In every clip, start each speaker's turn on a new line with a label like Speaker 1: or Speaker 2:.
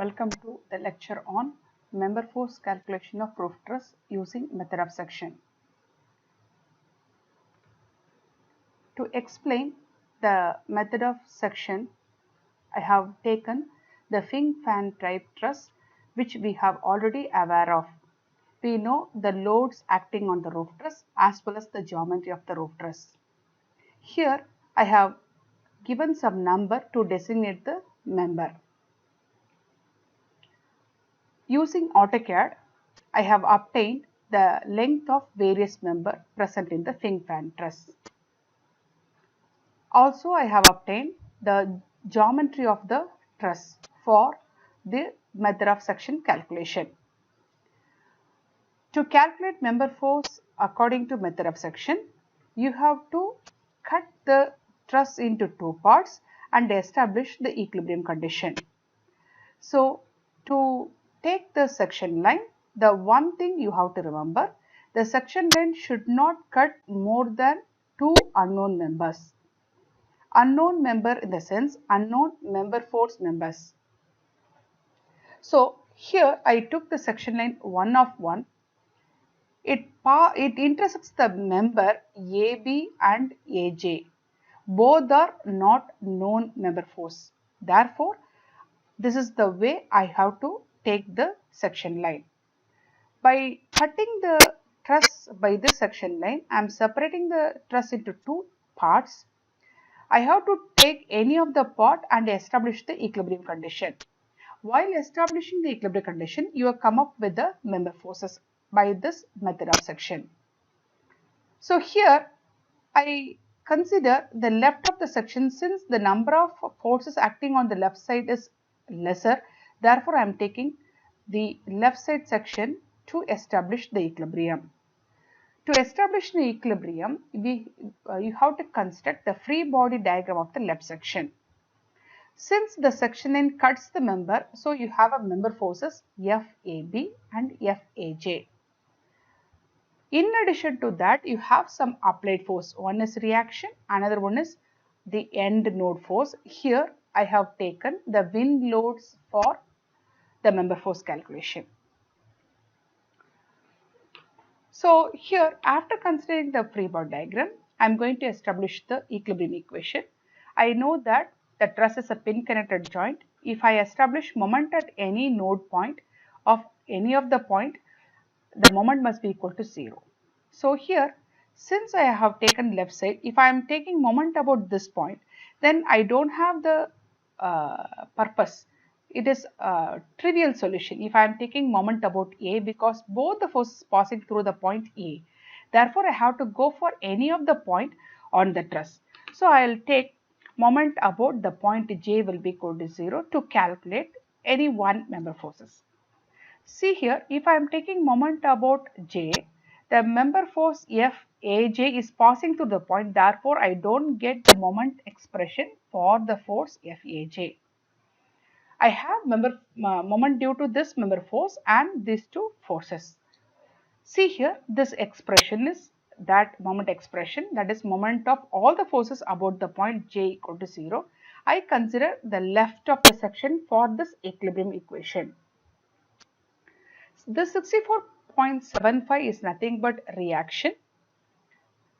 Speaker 1: Welcome to the lecture on member force calculation of roof truss using method of section. To explain the method of section, I have taken the fin fan type truss which we have already aware of. We know the loads acting on the roof truss as well as the geometry of the roof truss. Here I have given some number to designate the member. Using AutoCAD, I have obtained the length of various members present in the fin fan truss. Also, I have obtained the geometry of the truss for the method of section calculation. To calculate member force according to method of section, you have to cut the truss into two parts and establish the equilibrium condition. So, to take the section line, the one thing you have to remember, the section line should not cut more than two unknown members. Unknown member in the sense unknown member force members. So, here I took the section line 1 of 1. It intersects the member AB and AJ. Both are not known member force. Therefore, this is the way I have to take the section line. By cutting the truss by this section line, I am separating the truss into two parts. I have to take any of the part and establish the equilibrium condition. While establishing the equilibrium condition, you have come up with the member forces by this method of section. So here I consider the left of the section since the number of forces acting on the left side is lesser. Therefore, I am taking the left side section to establish the equilibrium. To establish the equilibrium, you have to construct the free body diagram of the left section. Since the section line cuts the member, so you have a member forces FAB and FAJ. In addition to that, you have some applied force. One is reaction, another one is the end node force. Here I have taken the wind loads for the member force calculation. So here, after considering the free body diagram, I am going to establish the equilibrium equation. I know that the truss is a pin connected joint. If I establish moment at any node point of any of the point, the moment must be equal to 0. So here, since I have taken left side, if I am taking moment about this point, then I don't have the purpose. It is a trivial solution if I am taking moment about A because both the forces passing through the point A. Therefore, I have to go for any of the point on the truss. So, I will take moment about the point J will be equal to 0 to calculate any one member forces. See here, if I am taking moment about J, the member force FAJ is passing through the point. Therefore, I don't get the moment expression for the force FAJ. I have moment due to this member force and these two forces. See here, this expression is that moment expression, that is moment of all the forces about the point J equal to 0. I consider the left of the section for this equilibrium equation. This 64.75 is nothing but reaction,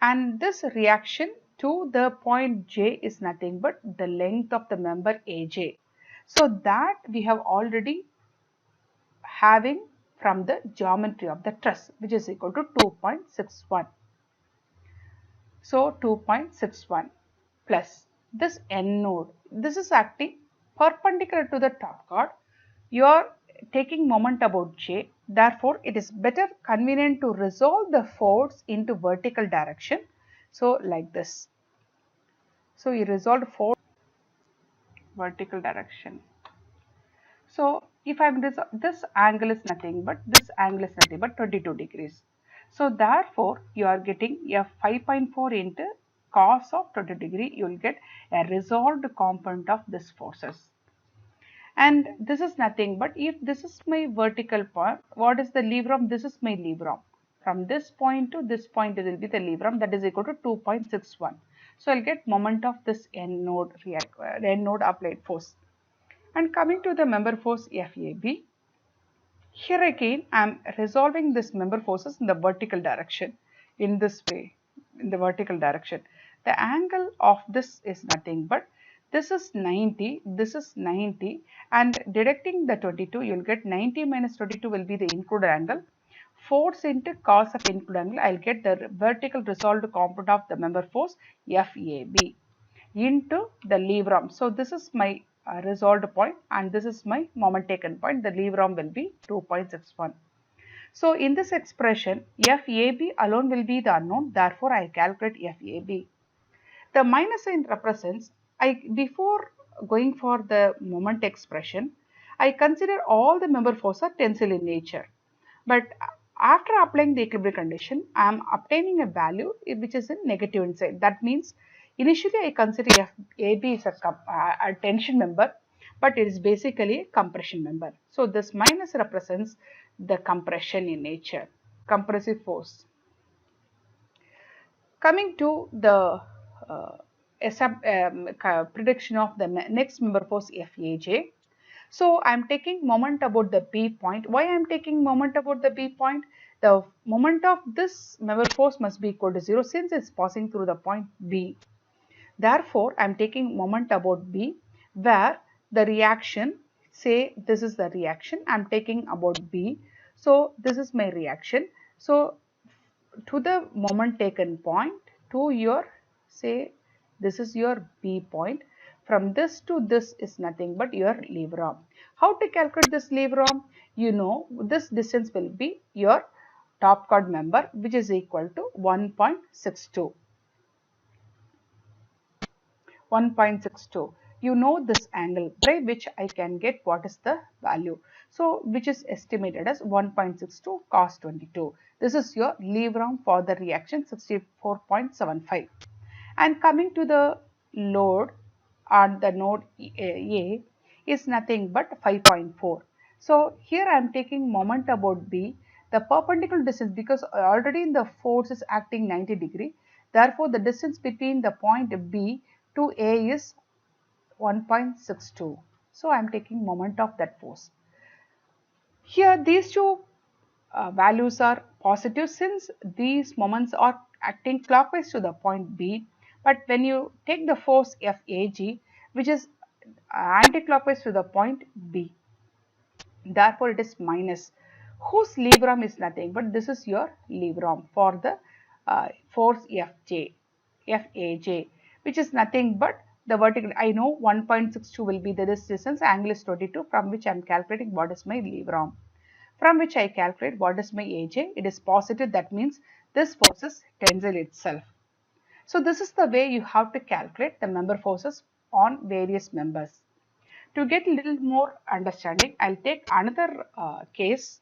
Speaker 1: and this reaction to the point J is nothing but the length of the member AJ. So that we have already having from the geometry of the truss, which is equal to 2.61. So 2.61 plus this N node. This is acting perpendicular to the top chord. You are taking moment about J. Therefore, it is better convenient to resolve the force into vertical direction. So like this. So you resolve force vertical direction. So if I'm this angle is nothing but 22 degrees. So therefore you are getting a 5.4 into cos of 20 degree. You will get a resolved component of this forces. And this is nothing but if this is my vertical point, what is the lever arm? This is my lever arm. From this point to this point it will be the lever arm, that is equal to 2.61. So I'll get moment of this N node applied force. And coming to the member force FAB, here again I am resolving this member forces in the vertical direction in this way, in the vertical direction. The angle of this is nothing but this is 90, this is 90, and deducting the 22 you will get 90 minus 22 will be the included angle. Force into cos of included angle, I will get the vertical resolved component of the member force FAB into the lever arm. So this is my resolved point and this is my moment taken point. The lever arm will be 2.61. So in this expression, FAB alone will be the unknown. Therefore, I calculate FAB. The minus sign represents, before going for the moment expression, I consider all the member forces are tensile in nature. But after applying the equilibrium condition, I am obtaining a value which is in negative inside. That means initially I consider FAB is a tension member, but it is basically a compression member. So this minus represents the compression in nature, compressive force. Coming to the prediction of the next member force FAJ. So I am taking moment about the B point. Why I am taking moment about the B point? The moment of this member force must be equal to 0 since it is passing through the point B. Therefore, I am taking moment about B where the reaction, say this is the reaction, I am taking about B. So this is my reaction. So to the moment taken point to your, say this is your B point, from this to this is nothing but your lever arm. How to calculate this lever arm? You know this distance will be your top chord member which is equal to 1.62. 1.62. You know this angle by which I can get what is the value. So which is estimated as 1.62 cos 22. This is your lever arm for the reaction 64.75. And coming to the load on the node A is nothing but 5.4. So here I am taking moment about B, the perpendicular distance, because already the force is acting 90 degree. Therefore, the distance between the point B to A is 1.62. So I am taking moment of that force. Here these two values are positive since these moments are acting clockwise to the point B. But when you take the force FAG, which is anti-clockwise to the point B, therefore it is minus, whose lever arm is nothing but this is your lever arm for the force FAJ, which is nothing but the vertical. I know 1.62 will be the distance, angle is 22, from which I am calculating what is my lever arm. From which I calculate what is my AJ. It is positive, that means this force is tensile itself. So this is the way you have to calculate the member forces on various members. To get a little more understanding, I'll take another case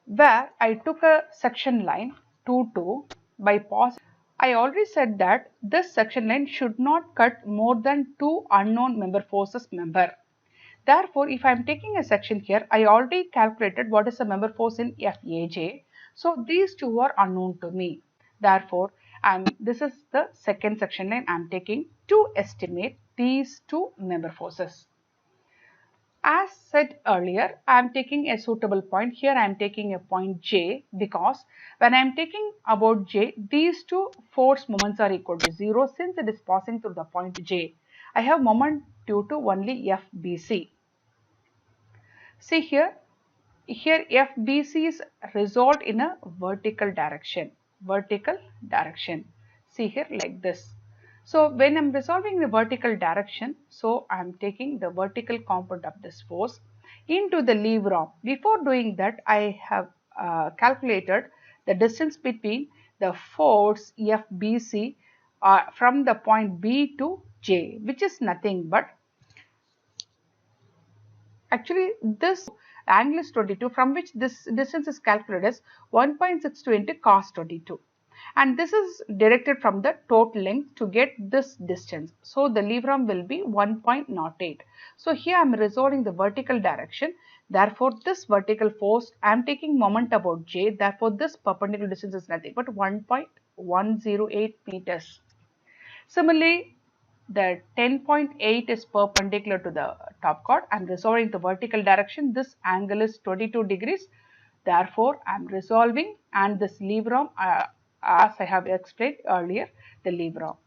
Speaker 1: where I took a section line 2-2 by pause. I already said that this section line should not cut more than two unknown member forces member. Therefore, if I am taking a section here, I already calculated what is the member force in FAJ. So these two are unknown to me. Therefore, this is the second section line I am taking to estimate these two member forces. As said earlier, I am taking a suitable point. Here I am taking a point J because when I am taking about J, these two force moments are equal to 0 since it is passing through the point J. I have moment due to only FBC. See here FBC is resolved in a vertical direction. See here like this. So when I am resolving the vertical direction, so I am taking the vertical component of this force into the lever arm. Before doing that, I have calculated the distance between the force FBC from the point B to J, which is nothing but, actually this angle is 22, from which this distance is calculated as 1.62 into cos 22, and this is directed from the total length to get this distance. So the lever arm will be 1.08. So here I am resolving the vertical direction. Therefore this vertical force, I am taking moment about J. Therefore this perpendicular distance is nothing but 1.108 meters. Similarly, the 10.8 is perpendicular to the top chord. I'm resolving the vertical direction. This angle is 22 degrees. Therefore, I'm resolving, and this lever arm, as I have explained earlier, the lever arm.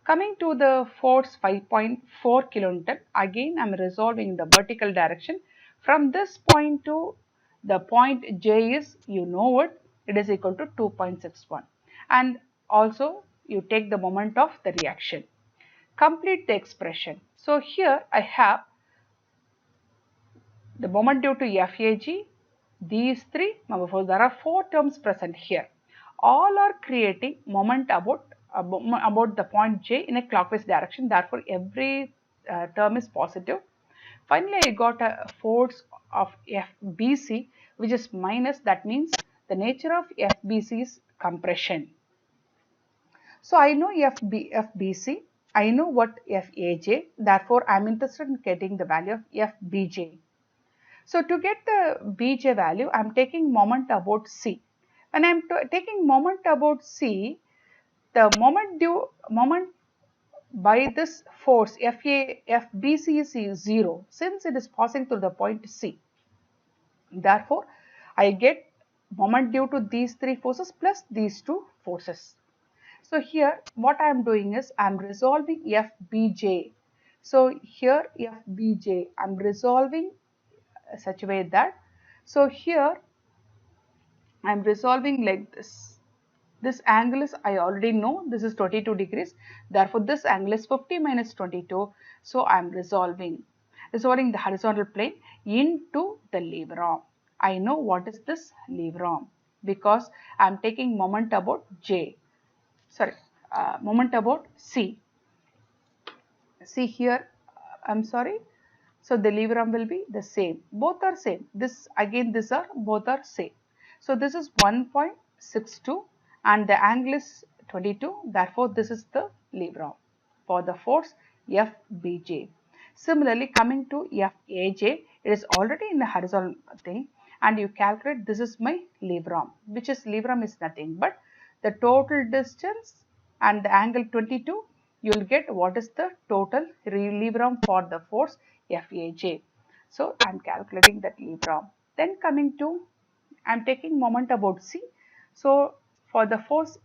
Speaker 1: Coming to the force 5.4 kilonewton, again I'm resolving the vertical direction. From this point to the point J is, you know it is equal to 2.61. And also you take the moment of the reaction. Complete the expression. So here I have the moment due to FAG, these three member forces. There are four terms present here. All are creating moment about the point J in a clockwise direction. Therefore, every term is positive. Finally, I got a force of FBC, which is minus. That means the nature of FBC is compression. So I know FBC, I know what FAJ. Therefore, I am interested in getting the value of FBJ. So to get the Bj value, I am taking moment about C. When I am taking moment about C, the moment by this force FBC is 0, since it is passing through the point C. Therefore, I get moment due to these three forces plus these two forces. So here what I am doing is I am resolving FBJ. So here FBJ, I am resolving such a way that, so here I am resolving like this. This angle is, I already know, this is 22 degrees. Therefore, this angle is 50 minus 22. So I am resolving the horizontal plane into the lever arm. I know what is this lever arm because I am taking moment about moment about C. See here, I'm sorry. So the lever arm will be the same. Both are same. This again, both are same. So this is 1.62 and the angle is 22. Therefore, this is the lever arm for the force FBJ. Similarly, coming to FAJ, it is already in the horizontal thing, and you calculate this is my lever arm, which is lever arm is nothing but the total distance and the angle 22. You will get what is the total lever arm for the force FAJ. So I am calculating that lever arm. Then coming to, I am taking moment about C. So for the force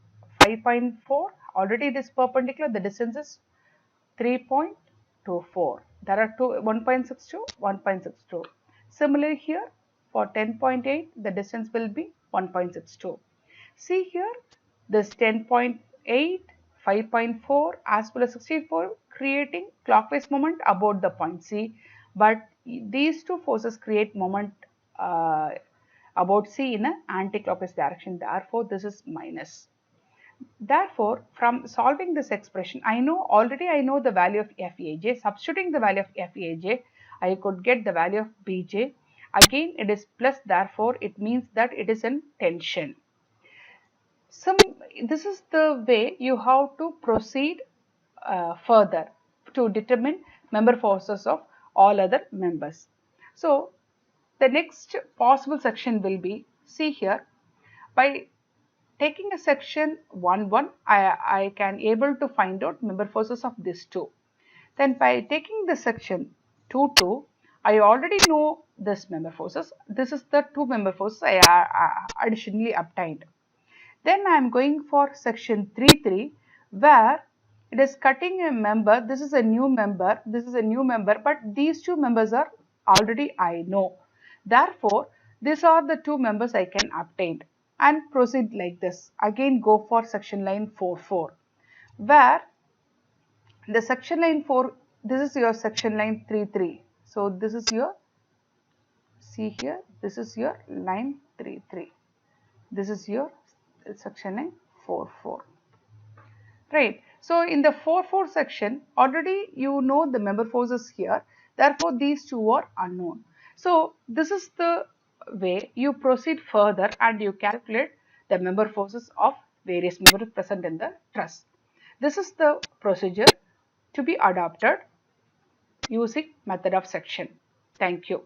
Speaker 1: 5.4, already it is perpendicular, the distance is 3.24. There are 1.62, 1.62. Similarly here for 10.8, the distance will be 1.62. See here, this 10.8, 5.4 as well as 64 creating clockwise moment about the point C, but these two forces create moment about C in an anti-clockwise direction. Therefore, this is minus. Therefore, from solving this expression, I know the value of FAJ. Substituting the value of FAJ, I could get the value of BJ. Again, it is plus, therefore, it means that it is in tension. This is the way you have to proceed further to determine member forces of all other members. So, the next possible section will be, see here, by taking a section 1-1, I can able to find out member forces of these two. Then by taking the section 2-2, I already know this member forces. This is the two member forces I additionally obtained. Then I am going for section 3-3 where it is cutting a member. This is a new member. This is a new member, but these two members are already I know. Therefore, these are the two members I can obtain and proceed like this. Again go for section line 4-4 where the section line 4, this is your section line 3-3. So this is your, see here, this is your line 3-3. This is your section line 4-4. Right. So in the 4-4 section, already you know the member forces here. Therefore, these two are unknown. So this is the way you proceed further and you calculate the member forces of various members present in the truss. This is the procedure to be adopted using method of section. Thank you.